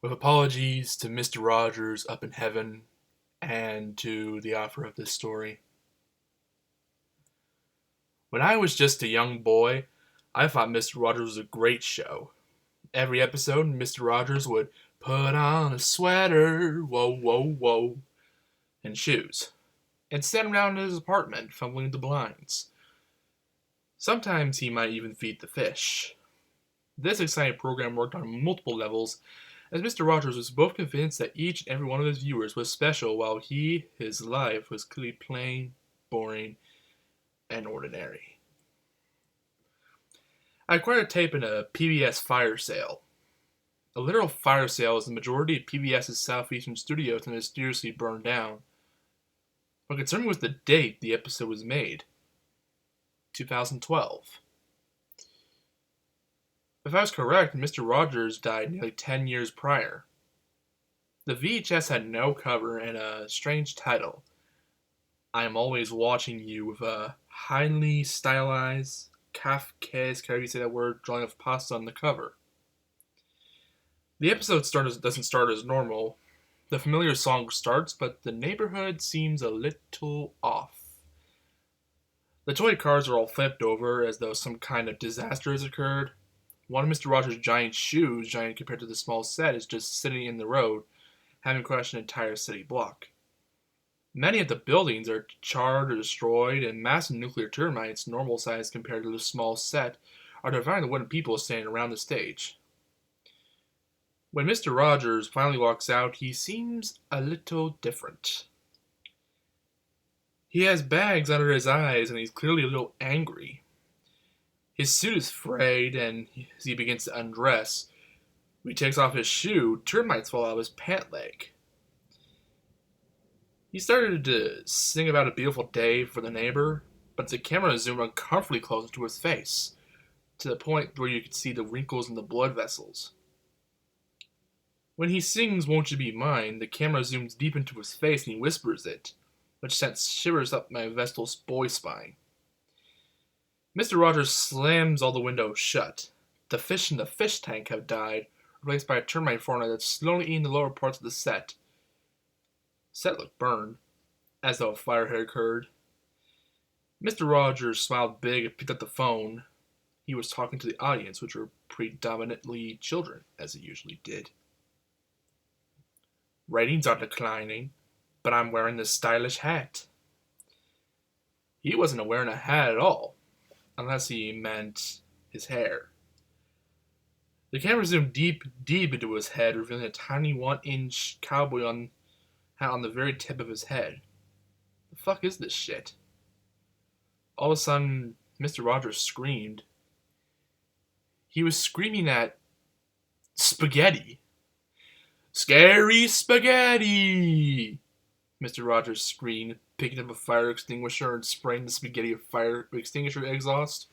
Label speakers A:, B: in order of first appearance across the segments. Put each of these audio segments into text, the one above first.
A: With apologies to Mr. Rogers up in heaven and to the author of this story. When I was just a young boy, I thought Mr. Rogers was a great show. Every episode, Mr. Rogers would put on a sweater, whoa, whoa, whoa, and shoes, and stand around in his apartment fumbling the blinds. Sometimes he might even feed the fish. This exciting program worked on multiple levels, as Mr. Rogers was both convinced that each and every one of his viewers was special, while his life was clearly plain, boring, and ordinary. I acquired a tape in a PBS fire sale. A literal fire sale as the majority of PBS's southeastern studios mysteriously burned down. What concerned me was the date the episode was made. 2012. If I was correct, Mr. Rogers died nearly 10 years prior. The VHS had no cover and a strange title. I am always watching you, with a highly stylized, Kafkaesque, however you say that word, drawing of pasta on the cover. The episode doesn't start as normal. The familiar song starts, but the neighborhood seems a little off. The toy cars are all flipped over as though some kind of disaster has occurred. One of Mr. Rogers' giant shoes, giant compared to the small set, is just sitting in the road, having crushed an entire city block. Many of the buildings are charred or destroyed, and massive nuclear termites, normal size compared to the small set, are devouring the wooden people standing around the stage. When Mr. Rogers finally walks out, he seems a little different. He has bags under his eyes, and he's clearly a little angry. His suit is frayed, and as he begins to undress, when he takes off his shoe, termites fall out of his pant leg. He started to sing about a beautiful day for the neighbor, but the camera zoomed uncomfortably close into his face, to the point where you could see the wrinkles in the blood vessels. When he sings Won't You Be Mine, the camera zooms deep into his face and he whispers it, which sends shivers up my vestal's boy spine. Mr. Rogers slams all the windows shut. The fish in the fish tank have died, replaced by a termite fauna that's slowly eating the lower parts of the set. The set looked burned, as though a fire had occurred. Mr. Rogers smiled big and picked up the phone. He was talking to the audience, which were predominantly children, as he usually did. Ratings are declining, but I'm wearing this stylish hat. He wasn't wearing a hat at all, unless he meant his hair. The camera zoomed deep into his head, revealing a tiny 1-inch cowboy hat on the very tip of his head. The fuck is this shit? All of a sudden, Mr. Rogers screamed. He was screaming at spaghetti. Scary spaghetti! Mr. Rogers screamed, picking up a fire extinguisher and spraying the spaghetti with fire extinguisher exhaust.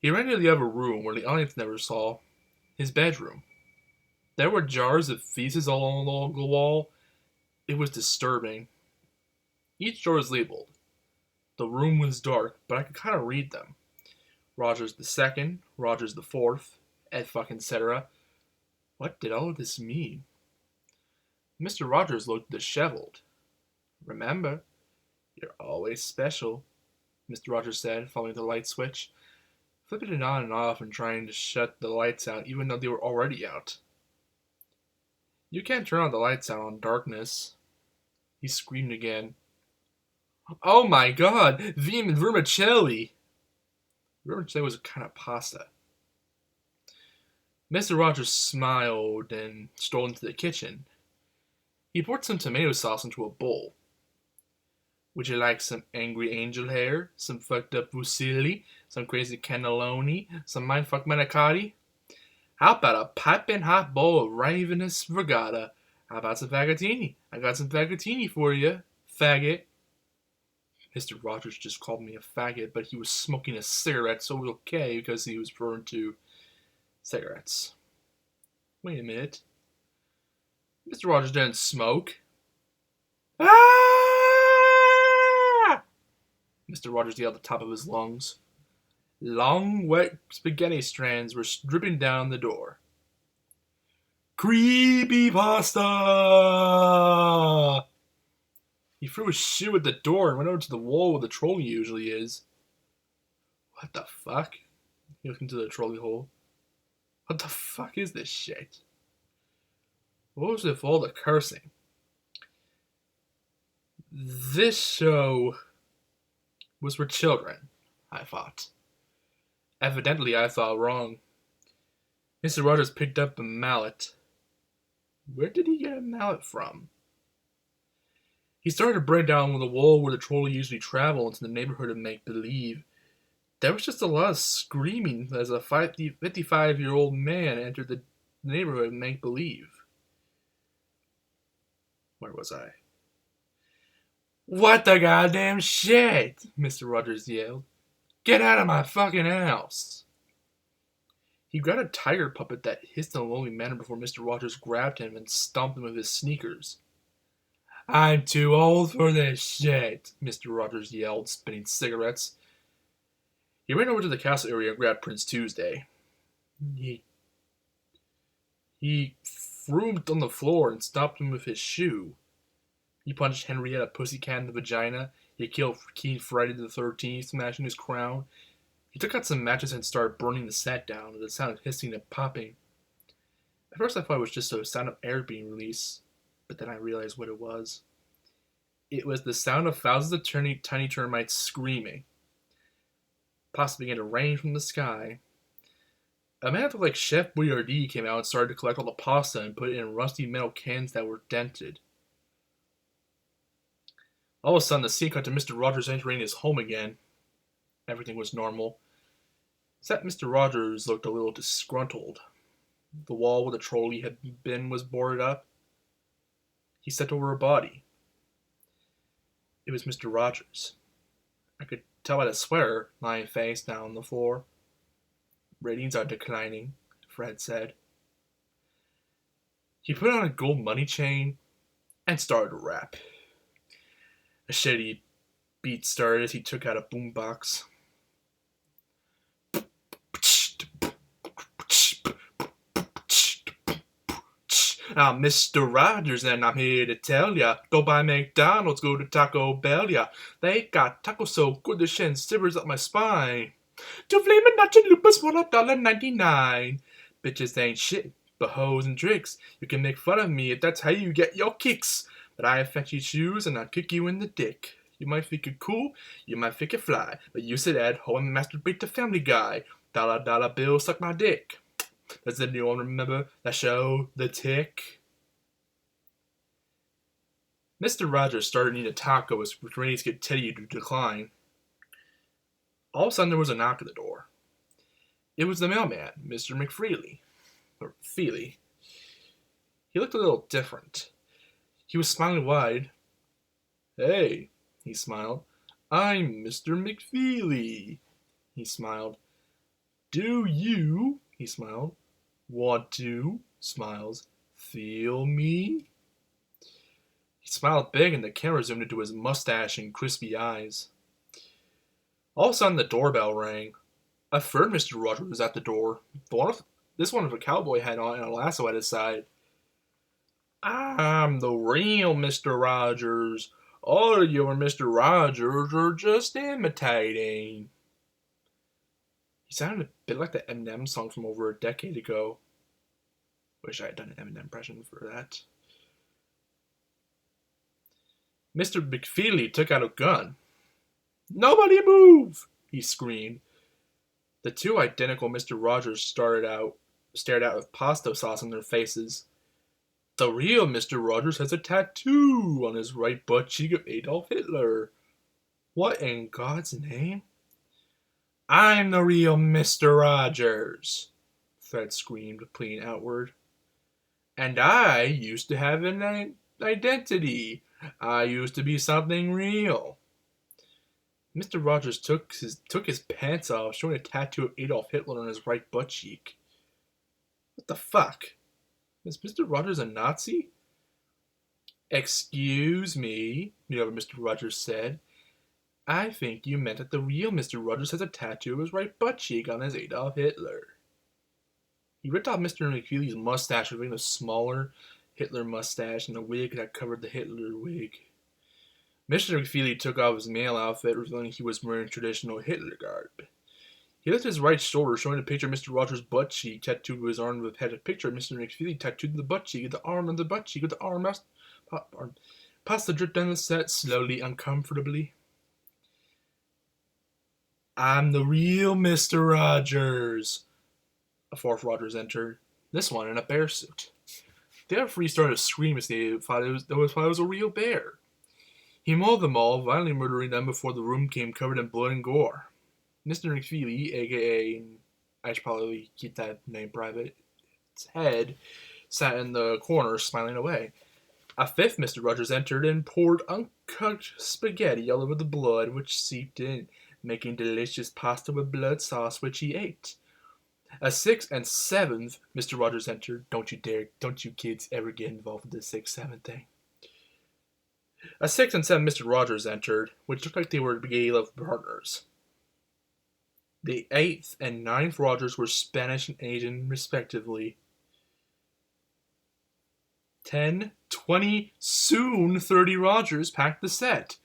A: He ran into the other room where the audience never saw, his bedroom. There were jars of feces all along the wall. It was disturbing. Each door was labeled. The room was dark, but I could kind of read them. Rogers the Second, Rogers the Fourth, etc. What did all of this mean? Mr. Rogers looked disheveled. Remember, you're always special, Mr. Rogers said, following the light switch, flipping it on and off and trying to shut the lights out even though they were already out. You can't turn on the lights out on darkness. He screamed again. Oh my god, vermicelli! Vermicelli was a kind of pasta. Mr. Rogers smiled and strolled into the kitchen. He poured some tomato sauce into a bowl. Would you like some angry angel hair, some fucked up fusilli, some crazy cannelloni, some mindfuck manicotti? How about a piping hot bowl of ravenous regatta? How about some fagottini? I got some fagottini for you, faggot. Mr. Rogers just called me a faggot, but he was smoking a cigarette, so it was okay because he was referring to cigarettes. Wait a minute. Mr. Rogers didn't smoke. Ah! Mr. Rogers yelled at the top of his lungs. Long, wet spaghetti strands were dripping down the door. CREEPYPASTA! He threw his shoe at the door and went over to the wall where the trolley usually is. What the fuck? He looked into the trolley hole. What the fuck is this shit? What was with all the cursing? This show was for children, I thought. Evidently, I thought wrong. Mr. Rogers picked up a mallet. Where did he get a mallet from? He started to break down the wall where the trolley usually traveled into the neighborhood of make-believe. There was just a lot of screaming as a 55-year-old man entered the neighborhood of make-believe. Where was I? What the goddamn shit? Mr. Rogers yelled. Get out of my fucking house! He grabbed a tiger puppet that hissed in a lonely manner before Mr. Rogers grabbed him and stomped him with his sneakers. I'm too old for this shit, Mr. Rogers yelled, spitting cigarettes. He ran over to the castle area and grabbed Prince Tuesday. He threw him on the floor and stopped him with his shoe. He punched Henrietta Pussycat in the vagina. He killed King Friday the 13th, smashing his crown. He took out some matches and started burning the set down with the sound of hissing and popping. At first I thought it was just a sound of air being released, but then I realized what it was. It was the sound of thousands of tiny termites screaming. Pasta began to rain from the sky. A man like Chef Boyardee came out and started to collect all the pasta and put it in rusty metal cans that were dented. All of a sudden, the scene cut to Mr. Rogers entering his home again. Everything was normal, except Mr. Rogers looked a little disgruntled. The wall where the trolley had been was boarded up. He stepped over a body. It was Mr. Rogers. I could tell by the sweater lying face down on the floor. Ratings are declining, Fred said. He put on a gold money chain and started to rap. A shitty beat started as he took out a boombox. I'm Mr. Rogers and I'm here to tell ya, go by McDonald's, go to Taco Bell ya. They got tacos so good the shin shivers up my spine. Two flaming nacho lupas for $1.99. Bitches ain't shit, but hoes and tricks. You can make fun of me if that's how you get your kicks. But I have fetchy shoes and I'll kick you in the dick. You might think it cool, you might think it fly, but you sit at home and masturbate to Family Guy. Dollar bill, suck my dick. Does anyone remember that show, The Tick? Mr. Rogers started eating a taco as ratings continued to decline. All of a sudden there was a knock at the door. It was the mailman, Mr. McFeely. Or Feely. He looked a little different. He was smiling wide. Hey, he smiled. I'm Mr. McFeely. He smiled. Do you, he smiled, want to, smiles, feel me? He smiled big and the camera zoomed into his mustache and crispy eyes. All of a sudden the doorbell rang. A third Mr. Rogers was at the door. This one with a cowboy hat on and a lasso at his side. I'm the real Mr. Rogers. All of your Mr. Rogers are just imitating. He sounded a bit like the Eminem song from over a decade ago. Wish I had done an Eminem impression for that. Mr. McFeely took out a gun. Nobody move! He screamed. The two identical Mr. Rogers stared out with pasta sauce on their faces. The real Mr. Rogers has a tattoo on his right butt cheek of Adolf Hitler. What in God's name? I'm the real Mr. Rogers, Fred screamed, pleading outward. And I used to have an identity. I used to be something real. Mr. Rogers took his pants off, showing a tattoo of Adolf Hitler on his right butt cheek. What the fuck? Is Mr. Rogers a Nazi? Excuse me, the other Mr. Rogers said. I think you meant that the real Mr. Rogers has a tattoo of his right butt cheek on his Adolf Hitler. He ripped off Mr. McFeely's mustache, revealing a smaller Hitler mustache and a wig that covered the Hitler wig. Mr. McFeely took off his male outfit, revealing he was wearing traditional Hitler garb. He lifted his right shoulder, showing a picture of Mr. Rogers' butt cheek tattooed to his arm, with had a picture of Mr. McFeely tattooed to the butt cheek, the arm, and the butt cheek, with the arm. Pasta dripped down the set, slowly, uncomfortably. I'm the real Mr. Rogers. A fourth Rogers entered, this one in a bear suit. The other three started to scream as they thought it was a real bear. He mauled them all, violently murdering them before the room came covered in blood and gore. Mr. McFeely, aka, I should probably keep that name private, its head, sat in the corner smiling away. A fifth Mr. Rogers entered and poured uncooked spaghetti all over the blood, which seeped in, making delicious pasta with blood sauce, which he ate. A sixth and seventh Mr. Rogers entered. Don't you kids ever get involved with the 6th, 7th thing. A sixth and seventh Mr. Rogers entered, which looked like they were gay love partners. The 8th and 9th Rogers were Spanish and Asian, respectively. 10, 20, soon 30 Rogers packed the set.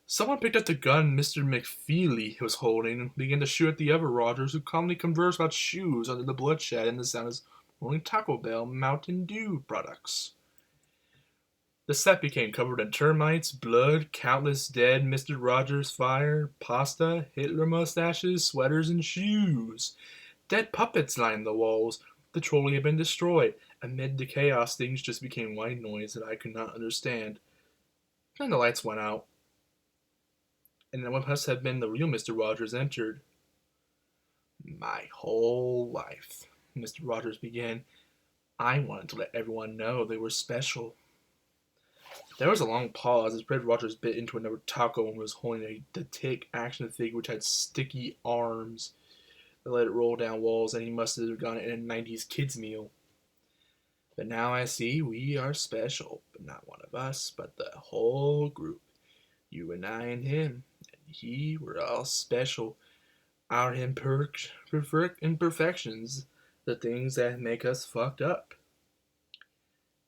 A: Someone picked up the gun Mr. McFeely was holding and began to shoot at the other Rogers, who calmly conversed about shoes under the bloodshed and the sound of rolling Taco Bell Mountain Dew products. The set became covered in termites, blood, countless dead Mr. Rogers fire, pasta, Hitler mustaches, sweaters, and shoes. Dead puppets lined the walls. The trolley had been destroyed. Amid the chaos, things just became white noise that I could not understand. Then the lights went out, and what must have been the real Mr. Rogers entered. My whole life, Mr. Rogers began, I wanted to let everyone know they were special. There was a long pause as Fred Rogers bit into another taco and was holding the Tick action figure which had sticky arms that let it roll down walls, and he must have gotten it in a 90s kids meal. But now I see we are special, but not one of us, but the whole group. You and I and him, and he were all special. Our imperfections, the things that make us fucked up.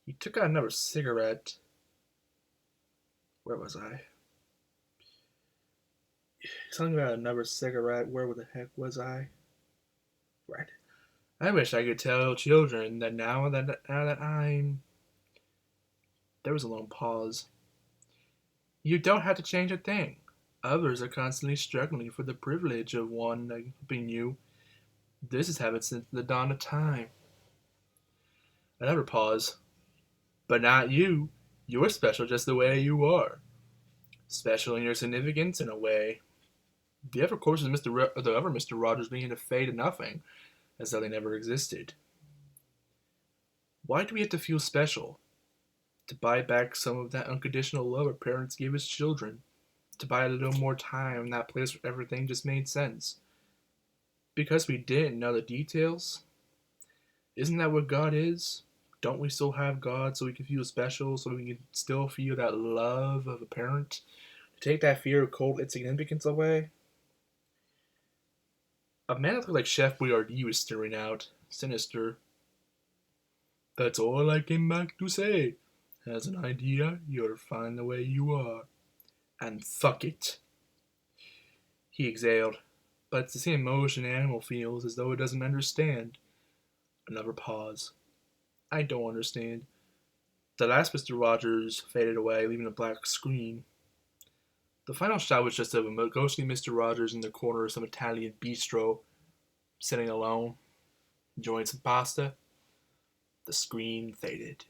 A: He took out another cigarette. Where was I? Something about another cigarette. Where the heck was I? Right. I wish I could tell children that now that I'm... There was a long pause. You don't have to change a thing. Others are constantly struggling for the privilege of one helping you. This has happened since the dawn of time. Another pause. But not you. You're special just the way you are. Special in your significance, in a way. The other courses the other Mr. Rogers began to fade to nothing, as though they never existed. Why do we have to feel special? To buy back some of that unconditional love our parents gave us children. To buy a little more time in that place where everything just made sense. Because we didn't know the details? Isn't that what God is? Don't we still have God so we can feel special, so we can still feel that love of a parent? To take that fear of cold insignificance away? A man that looked like Chef Boyardee was staring out, sinister. That's all I came back to say. Has an idea, you're fine the way you are. And fuck it. He exhaled, but it's the same emotion an animal feels, as though it doesn't understand. Another pause. I don't understand. The last Mr. Rogers faded away, leaving a black screen. The final shot was just of a ghostly Mr. Rogers in the corner of some Italian bistro, sitting alone, enjoying some pasta. The screen faded.